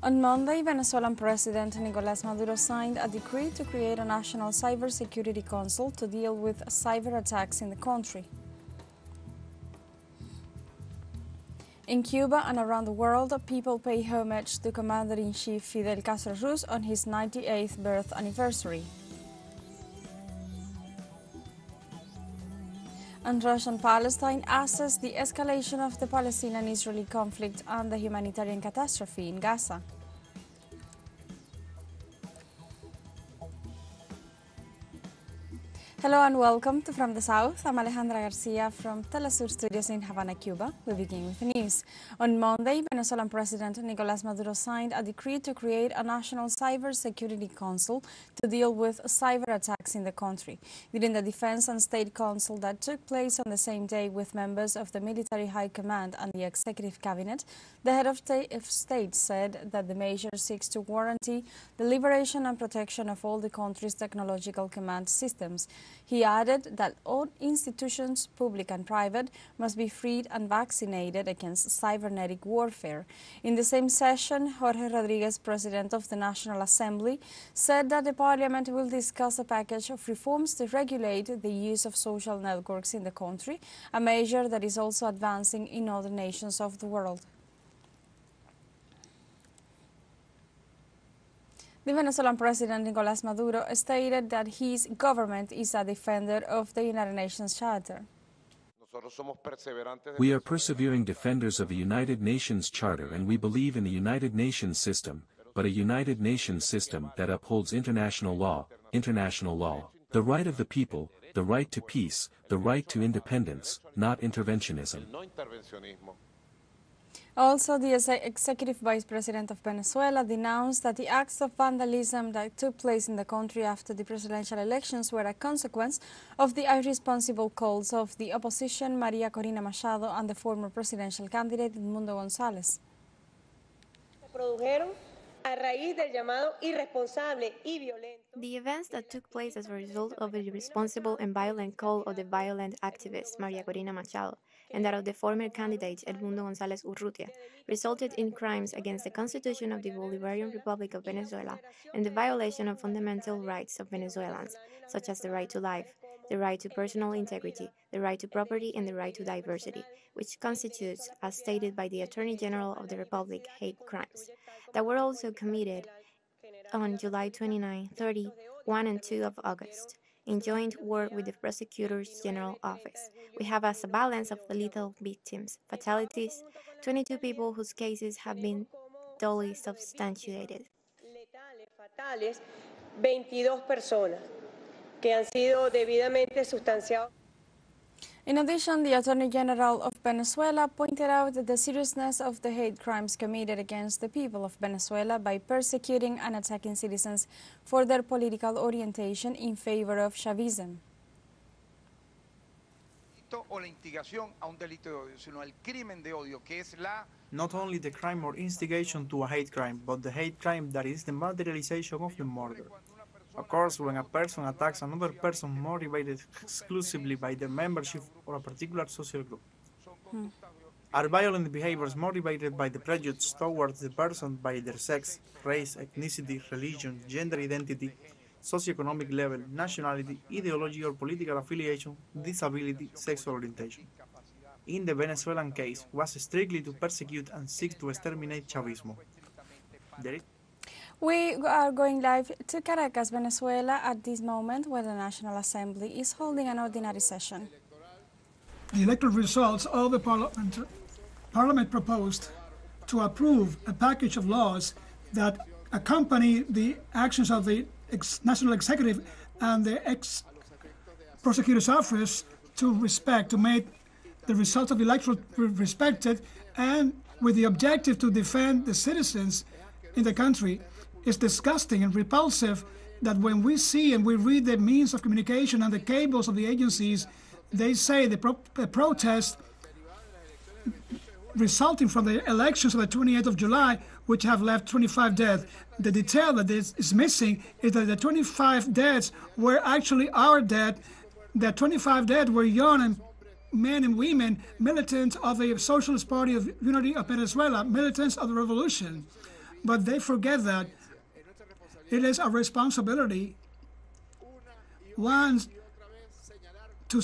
On Monday, Venezuelan President Nicolás Maduro signed a decree to create a national cybersecurity council to deal with cyber attacks in the country. In Cuba and around the world, people pay homage to Commander-in-Chief Fidel Castro on his 98th birth anniversary. And Russia and Palestine assess the escalation of the Palestinian-Israeli conflict and the humanitarian catastrophe in Gaza. Hello and welcome to From the South. I'm Alejandra Garcia from teleSUR studios in Havana, Cuba. We begin with the news. On Monday, Venezuelan President Nicolás Maduro signed a decree to create a national cybersecurity council to deal with cyber attacks in the country. During the Defense and State Council that took place on the same day with members of the Military High Command and the Executive Cabinet, the head of state said that the measure seeks to guarantee the liberation and protection of all the country's technological command systems. He added that all institutions, public and private, must be freed and vaccinated against cybernetic warfare. In the same session, Jorge Rodriguez, President of the National Assembly, said that the Parliament will discuss a package of reforms to regulate the use of social networks in the country, a measure that is also advancing in other nations of the world. The Venezuelan President Nicolás Maduro stated that his government is a defender of the United Nations Charter. We are persevering defenders of the United Nations Charter, and we believe in the United Nations system, but a United Nations system that upholds international law, the right of the people, the right to peace, the right to independence, not interventionism. Also, the Executive Vice President of Venezuela denounced that the acts of vandalism that took place in the country after the presidential elections were a consequence of the irresponsible calls of the opposition María Corina Machado and the former presidential candidate Edmundo González. The events that took place as a result of the irresponsible and violent call of the violent activist María Corina Machado and that of the former candidate Edmundo González Urrutia resulted in crimes against the Constitution of the Bolivarian Republic of Venezuela and the violation of fundamental rights of Venezuelans, such as the right to life, the right to personal integrity, the right to property, and the right to diversity, which constitutes, as stated by the Attorney General of the Republic, hate crimes, that were also committed on July 29, 30, 1 and 2 of August, in joint work with the Prosecutor's General Office. We have as a balance of the lethal victims, fatalities, 22 people whose cases have been duly substantiated. 22 personas que han sido debidamente sustanciadas. In addition, the Attorney General of Venezuela pointed out the seriousness of the hate crimes committed against the people of Venezuela by persecuting and attacking citizens for their political orientation in favor of Chavism. Not only the crime or instigation to a hate crime, but the hate crime that is the materialization of the murder. Of course, when a person attacks another person motivated exclusively by their membership or a particular social group. Are violent behaviors motivated by the prejudice towards the person by their sex, race, ethnicity, religion, gender identity, socioeconomic level, nationality, ideology or political affiliation, disability, sexual orientation. In the Venezuelan case, was strictly to persecute and seek to exterminate Chavismo. We are going live to Caracas, Venezuela at this moment where the National Assembly is holding an ordinary session. The electoral results of the Parliament proposed to approve a package of laws that accompany the actions of the National Executive and the ex-prosecutor's office to make the results of the electoral respected, and with the objective to defend the citizens in the country. It's disgusting and repulsive that when we see and we read the means of communication and the cables of the agencies, they say the protest resulting from the elections of the 28th of July, which have left 25 dead. The detail that is missing is that the 25 deaths were actually our dead. The 25 dead were young men and women, militants of the Socialist Party of Unity of Venezuela, militants of the revolution. but they forget that it is our responsibility once to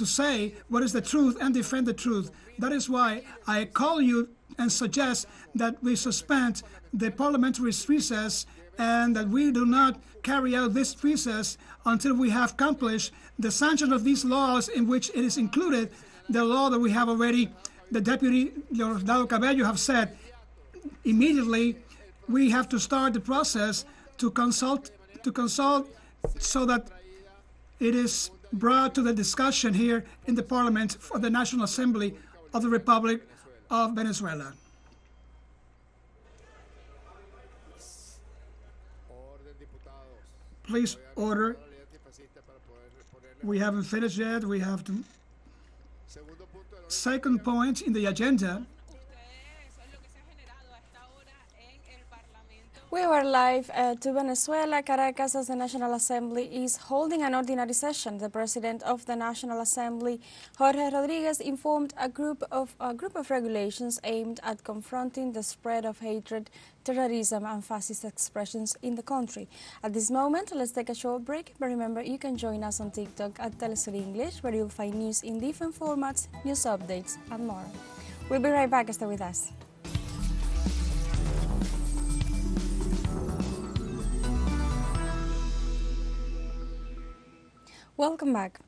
say what is the truth and defend the truth. That is why I call you and suggest that we suspend the parliamentary recess and that we do not carry out this recess until we have accomplished the sanction of these laws, in which it is included the law that we have already, the Deputy Leonardo Cabello have said. Immediately we have to start the process to consult so that it is brought to the discussion here in the Parliament for the National Assembly of the Republic of Venezuela. Please order. We haven't finished yet. We have to. Second point in the agenda. We were live to Venezuela. Caracas, as the National Assembly is holding an ordinary session. The President of the National Assembly, Jorge Rodriguez, informed a group of regulations aimed at confronting the spread of hatred, terrorism and fascist expressions in the country. At this moment, let's take a short break, but remember you can join us on TikTok at teleSUR English, where you'll find news in different formats, news updates and more. We'll be right back. Stay with us. Welcome back.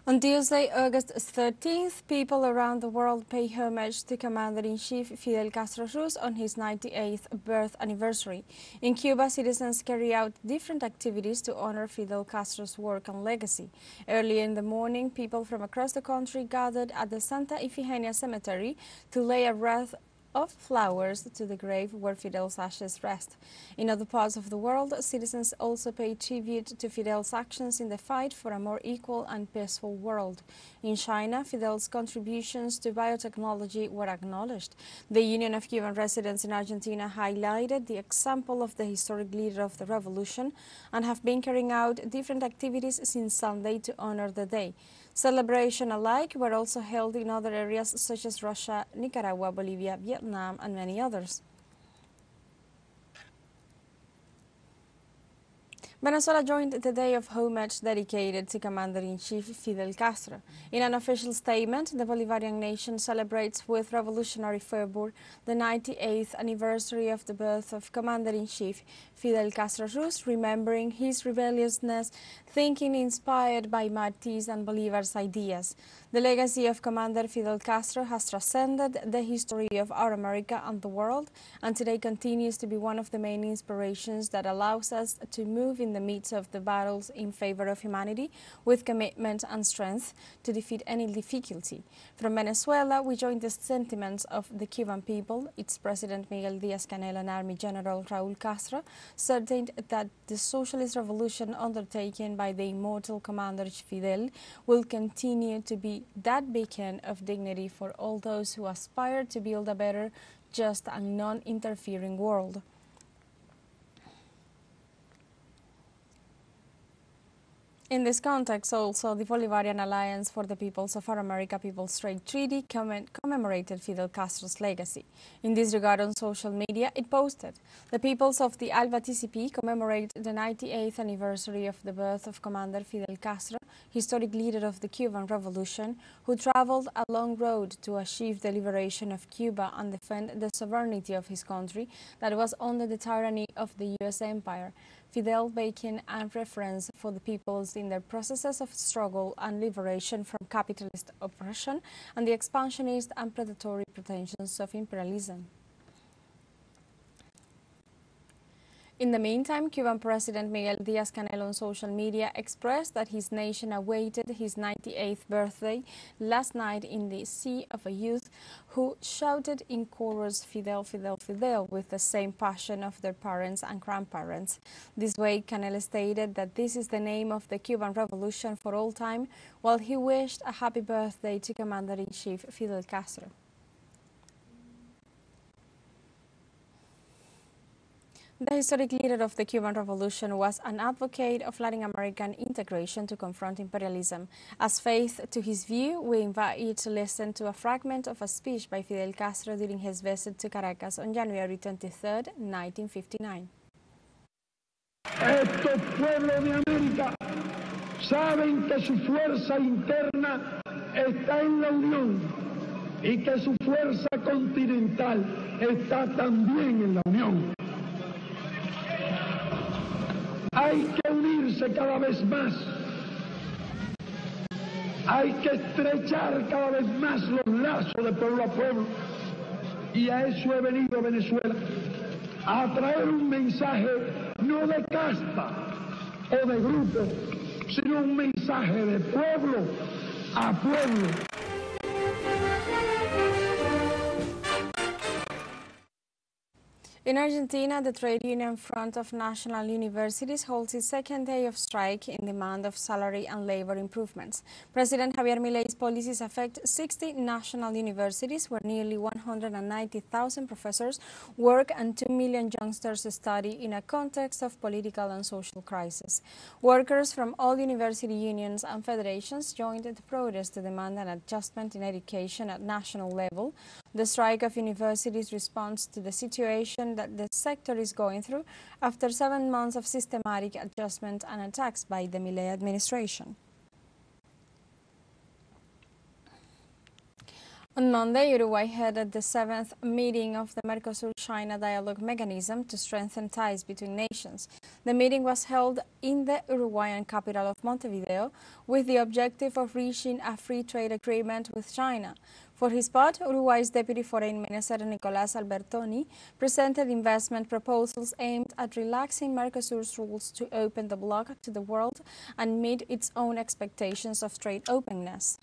On Tuesday, August 13th, people around the world pay homage to Commander-in-Chief Fidel Castro Ruz on his 98th birth anniversary. In Cuba, citizens carry out different activities to honor Fidel Castro's work and legacy. Early in the morning, people from across the country gathered at the Santa Ifigenia Cemetery to lay a wreath of flowers to the grave where Fidel's ashes rest. In other parts of the world, citizens also pay tribute to Fidel's actions in the fight for a more equal and peaceful world. In China, Fidel's contributions to biotechnology were acknowledged. The Union of Cuban Residents in Argentina highlighted the example of the historic leader of the revolution and have been carrying out different activities since Sunday to honor the day. Celebrations alike were also held in other areas such as Russia, Nicaragua, Bolivia, Vietnam, and many others. Venezuela joined the day of homage dedicated to Commander-in-Chief Fidel Castro. In an official statement, the Bolivarian nation celebrates with revolutionary fervor the 98th anniversary of the birth of Commander-in-Chief Fidel Castro Ruz, remembering his rebelliousness, thinking inspired by Martís and Bolívar's ideas. The legacy of Commander Fidel Castro has transcended the history of our America and the world, and today continues to be one of the main inspirations that allows us to move in the midst of the battles in favor of humanity with commitment and strength to defeat any difficulty. From Venezuela, we join the sentiments of the Cuban people. Its President Miguel Díaz-Canel and Army General Raúl Castro certain that the socialist revolution undertaken by the immortal Commander Fidel will continue to be that beacon of dignity for all those who aspire to build a better, just and non-interfering world. In this context, also, the Bolivarian Alliance for the Peoples of Our America People's Trade Treaty commemorated Fidel Castro's legacy. In this regard, on social media, it posted, "The peoples of the ALBA TCP commemorate the 98th anniversary of the birth of Commander Fidel Castro, historic leader of the Cuban Revolution, who traveled a long road to achieve the liberation of Cuba and defend the sovereignty of his country that was under the tyranny of the U.S. Empire. Fidel making a reference for the peoples in their processes of struggle and liberation from capitalist oppression and the expansionist and predatory pretensions of imperialism." In the meantime, Cuban President Miguel Díaz-Canel on social media expressed that his nation awaited his 98th birthday last night in the sea of a youth who shouted in chorus, "Fidel, Fidel, Fidel," with the same passion of their parents and grandparents. This way, Canel stated that this is the name of the Cuban Revolution for all time, while he wished a happy birthday to Commander-in-Chief Fidel Castro. The historic leader of the Cuban Revolution was an advocate of Latin American integration to confront imperialism. As faith to his view, we invite you to listen to a fragment of a speech by Fidel Castro during his visit to Caracas on January 23, 1959. Estos pueblos de América saben que su fuerza interna está en la unión y que su fuerza continental está también en la unión. Hay que unirse cada vez más, hay que estrechar cada vez más los lazos de pueblo a pueblo, y a eso he venido a Venezuela, a traer un mensaje no de casta o de grupo, sino un mensaje de pueblo a pueblo. In Argentina, the Trade Union Front of National Universities holds its second day of strike in demand of salary and labor improvements. President Javier Milei's policies affect 60 national universities where nearly 190,000 professors work and 2 million youngsters study in a context of political and social crisis. Workers from all university unions and federations joined the protest to demand an adjustment in education at national level. The strike of universities responds to the situation that the sector is going through after 7 months of systematic adjustment and attacks by the Milei administration. On Monday, Uruguay headed the 7th meeting of the Mercosur-China dialogue mechanism to strengthen ties between nations. The meeting was held in the Uruguayan capital of Montevideo with the objective of reaching a free trade agreement with China. For his part, Uruguay's Deputy Foreign Minister Nicolás Albertoni presented investment proposals aimed at relaxing Mercosur's rules to open the bloc to the world and meet its own expectations of trade openness.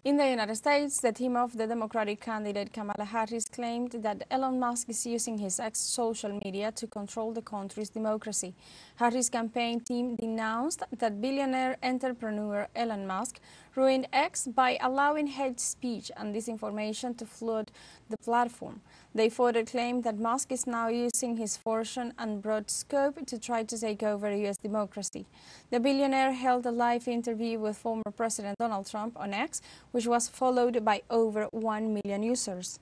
In the United States, the team of the Democratic candidate Kamala Harris claimed that Elon Musk is using his social media to control the country's democracy. Harris' campaign team denounced that billionaire entrepreneur Elon Musk ruined X by allowing hate speech and disinformation to flood the platform. They further claimed that Musk is now using his fortune and broad scope to try to take over U.S. democracy. The billionaire held a live interview with former President Donald Trump on X, which was followed by over 1 million users.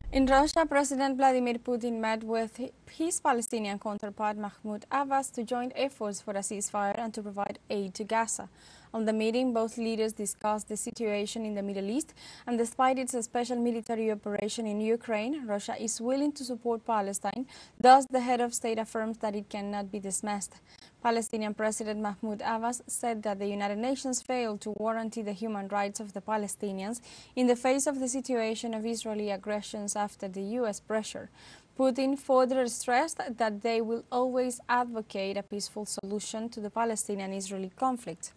In Russia, President Vladimir Putin met with his Palestinian counterpart Mahmoud Abbas to join efforts for a ceasefire and to provide aid to Gaza. On the meeting, both leaders discussed the situation in the Middle East, and despite its special military operation in Ukraine, Russia is willing to support Palestine. Thus, the head of state affirms that it cannot be dismissed. Palestinian President Mahmoud Abbas said that the United Nations failed to guarantee the human rights of the Palestinians in the face of the situation of Israeli aggressions after the U.S. pressure. Putin further stressed that they will always advocate a peaceful solution to the Palestinian-Israeli conflict.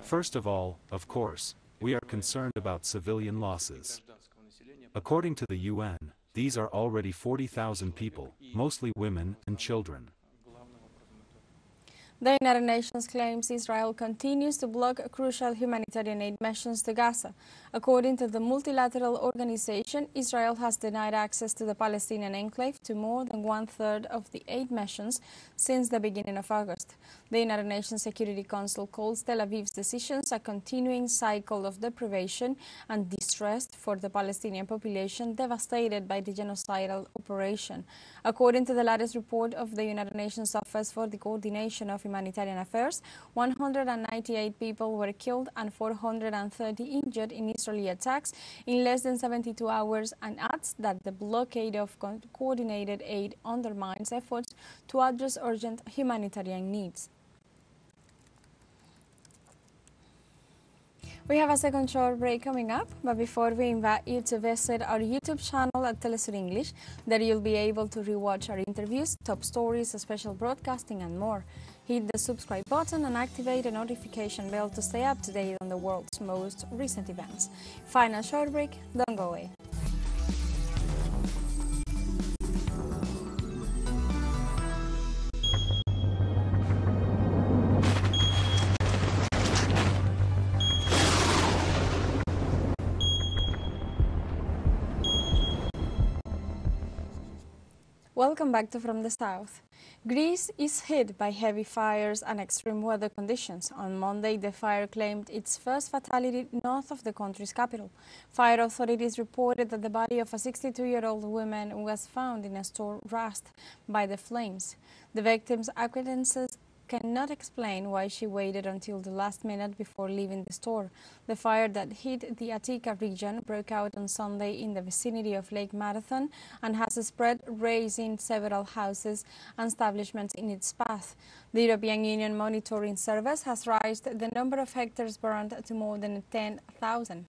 First of all, of course, we are concerned about civilian losses. According to the UN, these are already 40,000 people, mostly women and children. The United Nations claims Israel continues to block crucial humanitarian aid missions to Gaza. According to the multilateral organization, Israel has denied access to the Palestinian enclave to more than one-third of the aid missions since the beginning of August. The United Nations Security Council calls Tel Aviv's decisions a continuing cycle of deprivation and distress for the Palestinian population devastated by the genocidal operation. According to the latest report of the United Nations Office for the Coordination of Humanitarian Affairs, 198 people were killed and 430 injured in Israeli attacks in less than 72 hours, and adds that the blockade of coordinated aid undermines efforts to address urgent humanitarian needs. We have a second short break coming up, but before we invite you to visit our YouTube channel at teleSUR English, there you'll be able to rewatch our interviews, top stories, special broadcasting and more. Hit the subscribe button and activate the notification bell to stay up to date on the world's most recent events. Final short break, don't go away. Welcome back to From the South. Greece is hit by heavy fires and extreme weather conditions. On Monday, the fire claimed its first fatality north of the country's capital. Fire authorities reported that the body of a 62-year-old woman was found in a store rust by the flames. The victim's acquaintances cannot explain why she waited until the last minute before leaving the store. The fire that hit the Attica region broke out on Sunday in the vicinity of Lake Marathon and has spread, raising several houses and establishments in its path. The European Union Monitoring Service has raised the number of hectares burned to more than 10,000.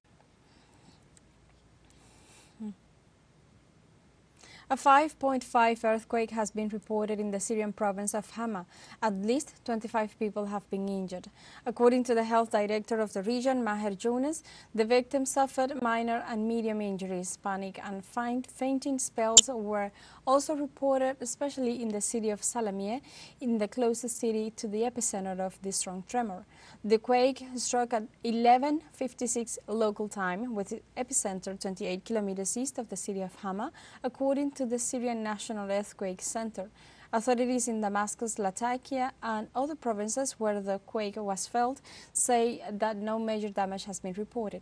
A 5.5 earthquake has been reported in the Syrian province of Hama. At least 25 people have been injured. According to the health director of the region, Maher Jonas, the victims suffered minor and medium injuries. Panic and fainting spells were also reported, especially in the city of Salamiyeh, in the closest city to the epicenter of the strong tremor. The quake struck at 11:56 local time, with the epicenter 28 kilometers east of the city of Hama, according to the Syrian National Earthquake Center. Authorities in Damascus, Latakia, and other provinces where the quake was felt say that no major damage has been reported.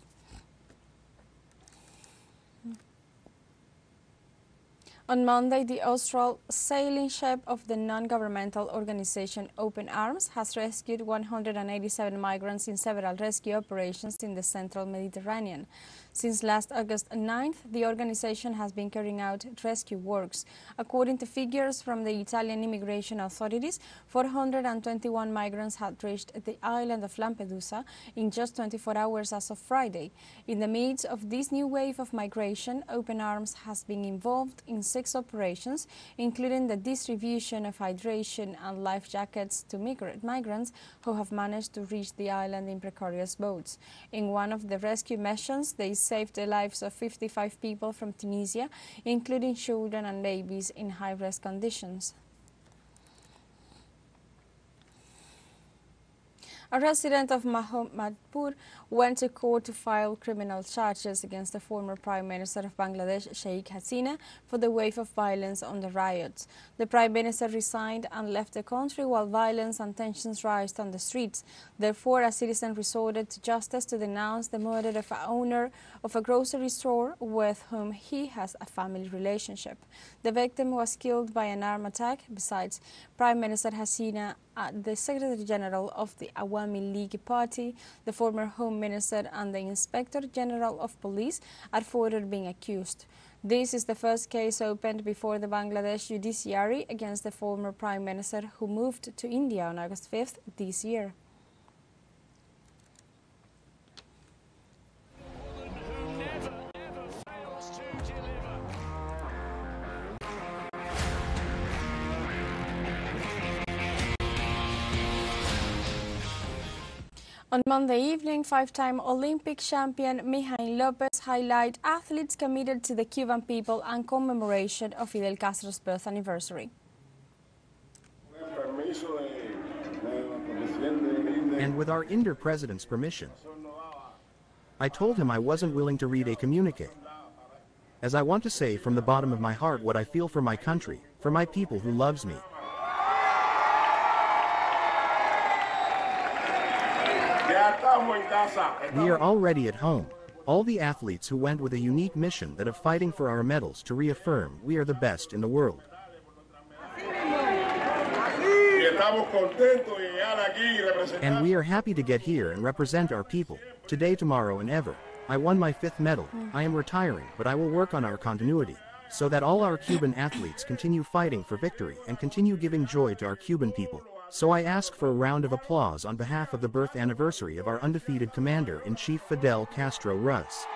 On Monday, the Austral sailing ship of the non-governmental organization Open Arms has rescued 187 migrants in several rescue operations in the central Mediterranean. Since last August 9th, the organization has been carrying out rescue works. According to figures from the Italian immigration authorities, 421 migrants had reached the island of Lampedusa in just 24 hours as of Friday. In the midst of this new wave of migration, Open Arms has been involved in 6 operations, including the distribution of hydration and life jackets to migrants who have managed to reach the island in precarious boats. In one of the rescue missions, they saved the lives of 55 people from Tunisia, including children and babies in high-risk conditions. A resident of Mohammadpur went to court to file criminal charges against the former Prime Minister of Bangladesh, Sheikh Hasina, for the wave of violence on the riots. The Prime Minister resigned and left the country while violence and tensions rised on the streets. Therefore, a citizen resorted to justice to denounce the murder of an owner of a grocery store with whom he has a family relationship. The victim was killed by an armed attack. Besides, Prime Minister Hasina, the Secretary General of the Awami League Party, the former Home Minister and the Inspector General of Police are further being accused. This is the first case opened before the Bangladesh judiciary against the former Prime Minister who moved to India on August 5th this year. On Monday evening, 5-time Olympic champion Mijaín López highlighted athletes committed to the Cuban people and commemoration of Fidel Castro's birth anniversary. And with our Inder president's permission, I told him I wasn't willing to read a communique, as I want to say from the bottom of my heart what I feel for my country, for my people who loves me. We are already at home. All the athletes who went with a unique mission that of fighting for our medals to reaffirm we are the best in the world. And we are happy to get here and represent our people, today, tomorrow and ever. I won my 5th medal, I am retiring, but I will work on our continuity, so that all our Cuban athletes continue fighting for victory and continue giving joy to our Cuban people. So I ask for a round of applause on behalf of the birth anniversary of our undefeated Commander-in-Chief Fidel Castro Ruz.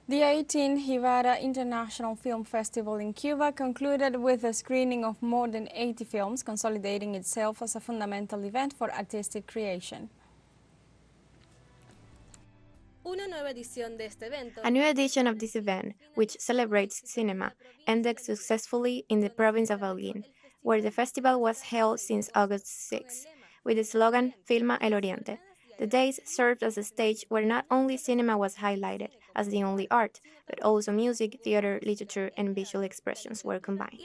The 18th Jivara International Film Festival in Cuba concluded with a screening of more than 80 films, consolidating itself as a fundamental event for artistic creation. A new edition of this event, which celebrates cinema, ended successfully in the province of Holguín, where the festival was held since August 6, with the slogan Filma el Oriente. The days served as a stage where not only cinema was highlighted as the only art, but also music, theater, literature, and visual expressions were combined.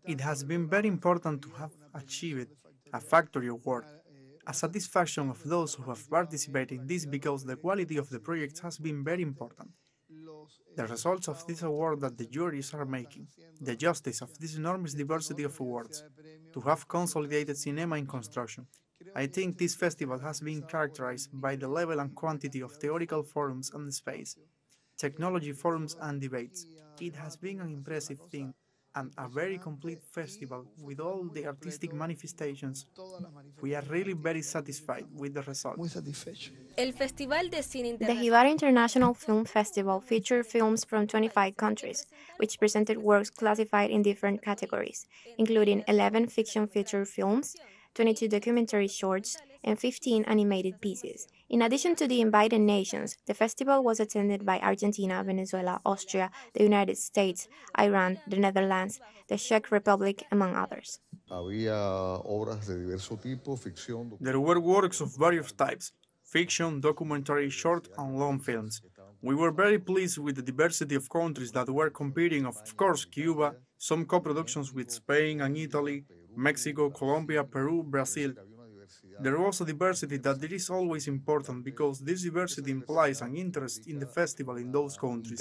It has been very important to have achieved a Factory Award, a satisfaction of those who have participated in this because the quality of the project has been very important. The results of this award that the juries are making, the justice of this enormous diversity of awards, to have consolidated cinema in construction. I think this festival has been characterized by the level and quantity of theoretical forums and space, technology forums and debates. It has been an impressive thing and a very complete festival with all the artistic manifestations. We are really very satisfied with the result. The Jivara International Film Festival featured films from 25 countries, which presented works classified in different categories, including 11 fiction feature films, 22 documentary shorts, and 15 animated pieces. In addition to the invited nations, the festival was attended by Argentina, Venezuela, Austria, the United States, Iran, the Netherlands, the Czech Republic, among others. There were works of various types: fiction, documentary, short and long films. We were very pleased with the diversity of countries that were competing, of course Cuba, some co-productions with Spain and Italy, Mexico, Colombia, Peru, Brazil. There was a diversity that is always important because this diversity implies an interest in the festival in those countries.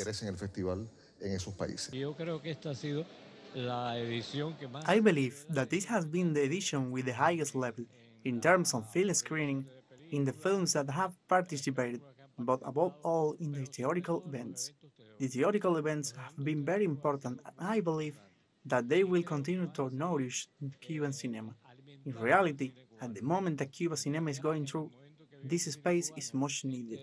I believe that this has been the edition with the highest level in terms of film screening in the films that have participated, but above all in the theoretical events. The theoretical events have been very important and I believe that they will continue to nourish Cuban cinema. In reality, at the moment that Cuban cinema is going through, this space is much needed.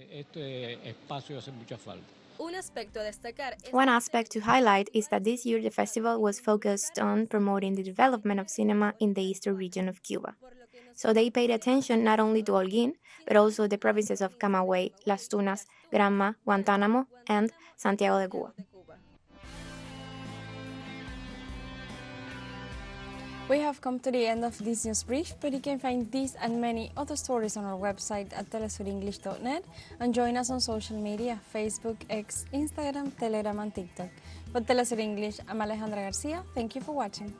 One aspect to highlight is that this year the festival was focused on promoting the development of cinema in the eastern region of Cuba. So they paid attention not only to Holguín, but also the provinces of Camagüey, Las Tunas, Granma, Guantánamo, and Santiago de Cuba. We have come to the end of this news brief, but you can find these and many other stories on our website at telesurenglish.net and join us on social media, Facebook, X, Instagram, Telegram and TikTok. For Telesur English, I'm Alejandra Garcia. Thank you for watching.